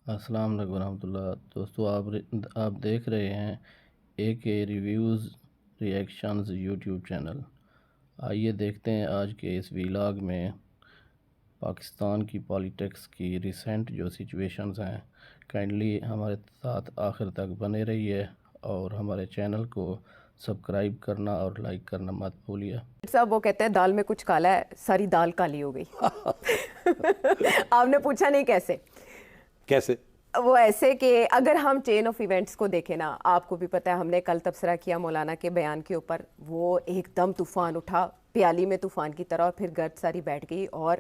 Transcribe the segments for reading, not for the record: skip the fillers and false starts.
السلام علیکم ورحمۃ اللہ دوستو، آپ دیکھ رہے ہیں AK reviews reactions YouTube channel. آئیے دیکھتے ہیں آج کے اس ویلاگ میں پاکستان کی پالیٹکس کی ریسنٹ جو سچویشنز ہیں۔ کائنڈلی ہمارے ساتھ آخر تک بنے رہیے اور ہمارے چینل کو سبسکرائب کرنا اور لائک کرنا مت بھولیے۔ صاحب وہ کہتے ہیں دال میں کچھ کالا ہے، ساری دال کالی ہو گئی۔ آپ نے پوچھا نہیں کیسے؟ وہ ایسے کہ اگر ہم چین آف ایونٹس کو دیکھیں نا، آپ کو بھی پتہ ہے ہم نے کل تبصرہ کیا مولانا کے بیان کے اوپر، وہ ایک دم طوفان اٹھا پیالی میں طوفان کی طرح، اور پھر گرد ساری بیٹھ گئی اور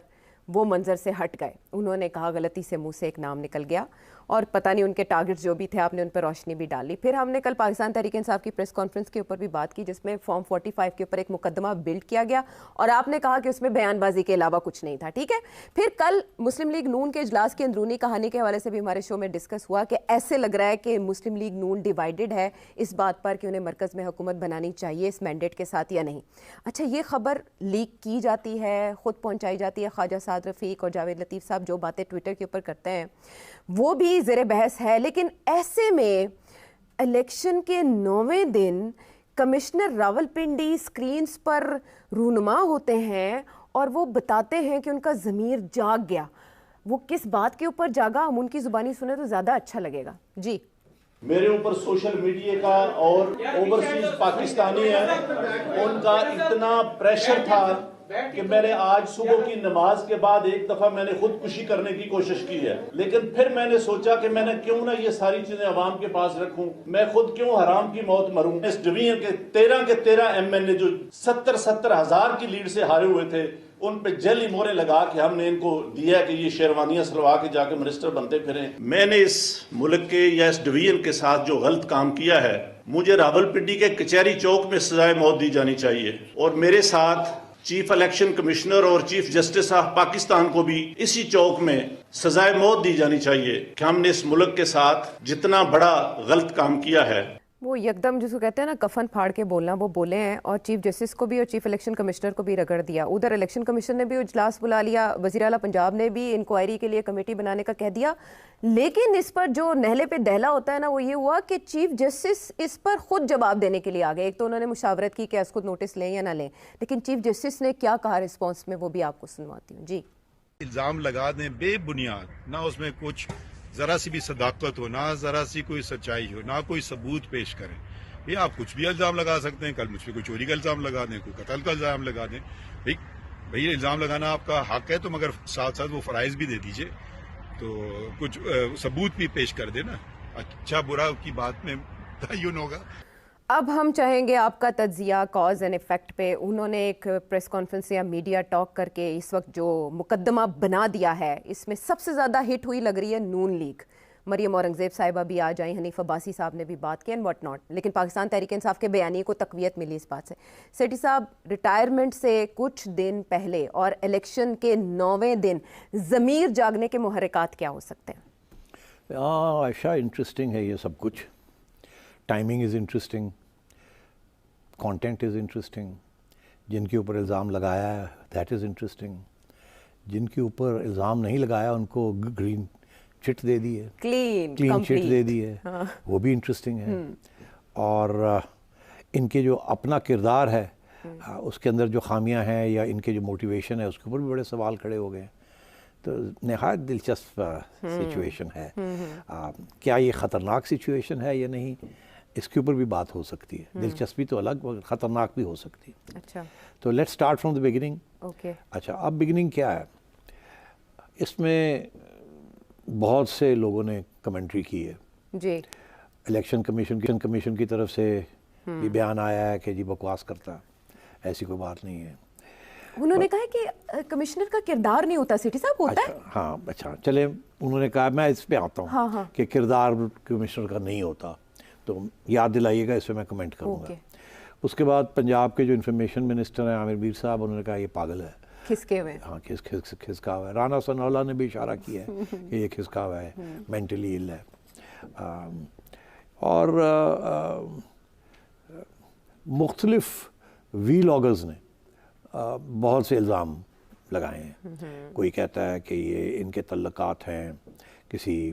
وہ منظر سے ہٹ گئے۔ انہوں نے کہا غلطی سے منہ سے ایک نام نکل گیا، اور پتہ نہیں ان کے ٹارگٹس جو بھی تھے آپ نے ان پر روشنی بھی ڈالی۔ پھر ہم نے کل پاکستان تحریک انصاف کی پریس کانفرنس کے اوپر بھی بات کی، جس میں فارم 45 کے اوپر ایک مقدمہ بلڈ کیا گیا، اور آپ نے کہا کہ اس میں بیان بازی کے علاوہ کچھ نہیں تھا، ٹھیک ہے۔ پھر کل مسلم لیگ نون کے اجلاس کی اندرونی کہانی کے حوالے سے بھی ہمارے شو میں ڈسکس ہوا کہ ایسے لگ رہا ہے کہ مسلم لیگ نون ڈیوائیڈڈ ہے اس بات پر کہ انہیں مرکز میں حکومت بنانی چاہیے اس مینڈیٹ کے ساتھ یا نہیں۔ اچھا، یہ خبر لیک کی جاتی ہے، خود پہنچائی جاتی ہے، خواجہ سعد رفیق اور جاوید لطیف صاحب جو باتیں ٹویٹر کے اوپر کرتے ہیں وہ بھی زیر بحث ہے، لیکن ایسے میں الیکشن کے 9ویں دن کمشنر راولپنڈی سکرینز پر رونما ہوتے ہیں اور وہ بتاتے ہیں کہ ان کا ضمیر جاگ گیا۔ وہ کس بات کے اوپر جاگا، ہم ان کی زبانی سنیں تو زیادہ اچھا لگے گا۔ جی، میرے اوپر سوشل میڈیا کا اور اوورسیز پاکستانی ہیں ان کا اتنا پریشر تھا کہ میں نے آج صبح کی نماز کے بعد ایک دفعہ میں نے خودکشی کرنے کی کوشش کی ہے، لیکن پھر میں نے سوچا کہ میں نے کیوں نہ یہ ساری چیزیں عوام کے پاس رکھوں، میں خود کیوں حرام کی موت مروں۔ اس ڈویژن کے 13 MNA جو 70 ہزار کی لیڈ سے ہارے ہوئے تھے، ان پہ جعلی مورے لگا کے ہم نے ان کو دیا کہ یہ شیروانیاں سلوا کے جا کے منسٹر بنتے پھریں۔ میں نے اس ملک کے یا اس ڈویژن کے ساتھ جو غلط کام کیا ہے، مجھے راولپنڈی کے کچہری چوک میں سزائے موت دی جانی چاہیے، اور میرے ساتھ چیف الیکشن کمشنر اور چیف جسٹس آف پاکستان کو بھی اسی چوک میں سزائے موت دی جانی چاہیے کہ ہم نے اس ملک کے ساتھ جتنا بڑا غلط کام کیا ہے۔ وہ یکدم جس کو کہتے ہیں نا کفن پھاڑ کے بولنا، وہ بولے ہیں، اور چیف جسٹس کو بھی اور چیف الیکشن کمشنر کو بھی رگڑ دیا۔ ادھر الیکشن کمیشن نے بھی اجلاس بلا لیا، وزیر اعلیٰ پنجاب نے بھی انکوائری کے لیے کمیٹی بنانے کا کہہ دیا، لیکن اس پر جو نہلے پہ دہلا ہوتا ہے نا وہ یہ ہوا کہ چیف جسٹس اس پر خود جواب دینے کے لیے آ گئے۔ ایک تو انہوں نے مشاورت کی کہ اس کو نوٹس لیں یا نہ لیں، لیکن چیف جسٹس نے کیا کہا رسپانس میں وہ بھی آپ کو سنواتی ہوں۔ جی، الزام لگا دیں بے بنیاد، نہ اس میں کچھ ذرا سی بھی صداقت ہو، نہ ذرا سی کوئی سچائی ہو، نہ کوئی ثبوت پیش کریں۔ یہ آپ کچھ بھی الزام لگا سکتے ہیں، کل مجھ پہ کوئی چوری کا الزام لگا دیں، کوئی قتل کا الزام لگا دیں، بھئی الزام لگانا آپ کا حق ہے، تو مگر ساتھ ساتھ وہ فرائض بھی دے دیجئے، تو کچھ ثبوت بھی پیش کر دیں نا، اچھا برا کی بات میں تعین ہوگا۔ اب ہم چاہیں گے آپ کا تجزیہ کاز اینڈ ایفیکٹ پہ۔ انہوں نے ایک پریس کانفرنس یا میڈیا ٹاک کر کے اس وقت جو مقدمہ بنا دیا ہے، اس میں سب سے زیادہ ہٹ ہوئی لگ رہی ہے نون لیگ۔ مریم اورنگزیب صاحبہ بھی آ جائیں، حنیف عباسی صاحب نے بھی بات کی اینڈ واٹ ناٹ، لیکن پاکستان تحریک انصاف کے بیانیے کو تقویت ملی اس بات سے۔ سیٹھی صاحب، ریٹائرمنٹ سے کچھ دن پہلے اور الیکشن کے 9ویں دن ضمیر جاگنے کے محرکات کیا ہو سکتے ہیں؟ عائشہ، انٹرسٹنگ ہے یہ سب کچھ، timing is interesting, content is interesting, جن کے اوپر الزام لگایا ہے دیٹ از انٹرسٹنگ، جن کے اوپر الزام نہیں لگایا ان کو گرین چٹ دے دی ہے، کلین چٹ دے دی ہے، وہ بھی انٹرسٹنگ ہے۔ اور ان کے جو اپنا کردار ہے اس کے اندر جو خامیاں ہیں یا ان کے جو موٹیویشن ہے اس کے اوپر بھی بڑے سوال کھڑے ہو گئے ہیں۔ تو نہایت دلچسپ سچویشن ہے۔ کیا یہ خطرناک سچویشن ہے یا نہیں، اس کے اوپر بھی بات ہو سکتی ہے۔ دلچسپی تو الگ، خطرناک بھی ہو سکتی ہے۔ اچھا، تو let's start from the beginning. Okay, اچھا، اب بگننگ کیا ہے؟ اس میں بہت سے لوگوں نے کمنٹری کی ہے۔ جی، الیکشن کمیشن کی طرف سے بھی بیان آیا ہے کہ جی بکواس کرتا ہے، ایسی کوئی بات نہیں ہے۔ انہوں نے کہا کہ کمشنر کا کردار نہیں ہوتا، سیٹھی صاحب ہوتا ہے۔ ہاں، اچھا چلے، انہوں نے کہا، میں اس پہ آتا ہوں کہ کردار کمشنر کا نہیں ہوتا، تو یاد دلائیے گا، اس پہ میں کمنٹ کروں گا۔ اس کے بعد پنجاب کے جو انفارمیشن منسٹر ہیں عامر میر صاحب، انہوں نے کہا یہ پاگل ہے، کھسکے ہوئے، ہاں کھسکا ہوا ہے۔ رانا ثناء اللہ نے بھی اشارہ کیا ہے کہ یہ کھسکا ہوا ہے، مینٹلی ایل ہے۔ اور مختلف ویلاگرز نے بہت سے الزام لگائے ہیں۔ کوئی کہتا ہے کہ یہ ان کے تعلقات ہیں کسی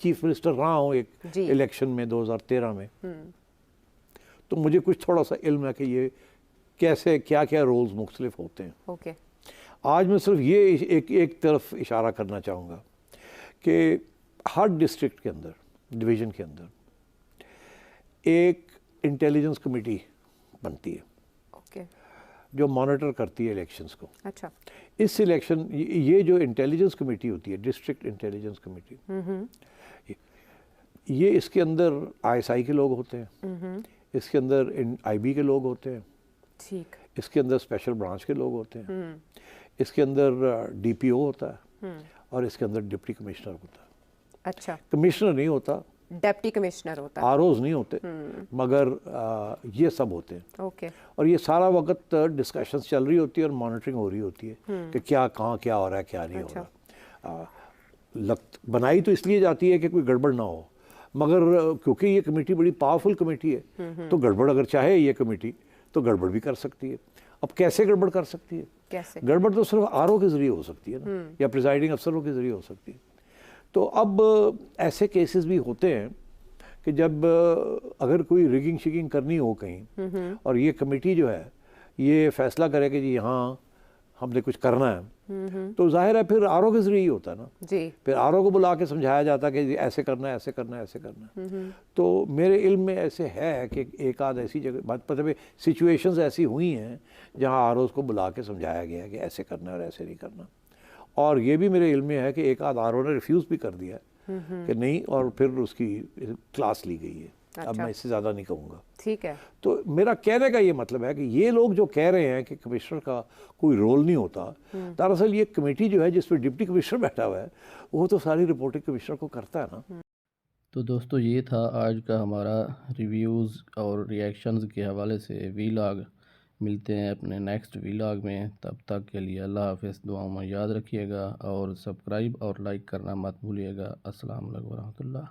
چیف منسٹر رہا ہوں ایک جی الیکشن میں 2013 میں، تو مجھے کچھ تھوڑا سا علم ہے کہ یہ کیسے کیا کیا رولز مختلف ہوتے ہیں. اوکے آج میں صرف یہ ایک طرف اشارہ کرنا چاہوں گا کہ ہر ڈسٹرکٹ کے اندر، ڈویژن کے اندر ایک انٹیلیجنس کمیٹی بنتی ہے اوکے جو مانیٹر کرتی ہے الیکشنز کو. اچھا اس الیکشن یہ جو انٹیلیجنس کمیٹی ہوتی ہے، ڈسٹرکٹ انٹیلیجنس کمیٹی، یہ اس کے اندر ISI کے لوگ ہوتے ہیں، اس کے اندر IB کے لوگ ہوتے ہیں، ٹھیک اس کے اندر اسپیشل برانچ کے لوگ ہوتے ہیں، اس کے اندر DPO ہوتا ہے اور اس کے اندر ڈپٹی کمشنر ہوتا ہے. اچھا کمشنر نہیں ہوتا، ڈپٹی کمشنر ہوتا ہے. ROs نہیں ہوتے، مگر یہ سب ہوتے ہیں. اوکے اور یہ سارا وقت ڈسکشنز چل رہی ہوتی ہے اور مانیٹرنگ ہو رہی ہوتی ہے کہ کیا کہاں کیا ہو رہا ہے کیا نہیں ہو رہا. بنائی تو اس لیے جاتی ہے کہ کوئی گڑبڑ نہ ہو، مگر کیونکہ یہ کمیٹی بڑی پاورفل کمیٹی ہے تو گڑبڑ اگر چاہے یہ کمیٹی تو گڑبڑ بھی کر سکتی ہے. اب کیسے گڑبڑ کر سکتی ہے؟ کیسے؟ گڑبڑ تو صرف RO کے ذریعے ہو سکتی ہے نا، یا پریزائڈنگ افسروں کے ذریعے ہو سکتی ہے. تو اب ایسے کیسز بھی ہوتے ہیں کہ جب اگر کوئی ریگنگ شگنگ کرنی ہو کہیں اور یہ کمیٹی جو ہے یہ فیصلہ کرے کہ جی یہاں ہم نے کچھ کرنا ہے، تو ظاہر ہے پھر RO کے ذریعے ہی ہوتا ہے نا. جی پھر RO کو بلا کے سمجھایا جاتا ہے کہ جی ایسے کرنا ہے ایسے کرنا ہے ایسے کرنا ہے. تو میرے علم میں ایسے ہے کہ ایک آدھ ایسی جگہ مطلب سچویشنز ایسی ہوئی ہیں جہاں ROs کو بلا کے سمجھایا گیا ہے کہ ایسے کرنا ہے اور ایسے نہیں کرنا. اور یہ بھی میرے علم میں ہے کہ ایک آدھ RO نے ریفیوز بھی کر دیا ہے کہ نہیں، اور پھر اس کی کلاس لی گئی ہے. اب میں اس سے زیادہ نہیں کہوں گا. ٹھیک ہے. تو میرا کہنے کا یہ مطلب ہے کہ یہ لوگ جو کہہ رہے ہیں کہ کمشنر کا کوئی رول نہیں ہوتا، دراصل یہ کمیٹی جو ہے جس پہ ڈپٹی کمشنر بیٹھا ہوا ہے وہ تو ساری رپورٹنگ کمشنر کو کرتا ہے نا. تو دوستو یہ تھا آج کا ہمارا ریویوز اور ریاکشنز کے حوالے سے ویلاگ. ملتے ہیں اپنے نیکسٹ ویلاگ میں، تب تک کے لیے اللہ حافظ. دعاؤں میں یاد رکھیے گا اور سبسکرائب اور لائک کرنا مت بھولیے گا. السلام علیکم ورحمۃ اللہ.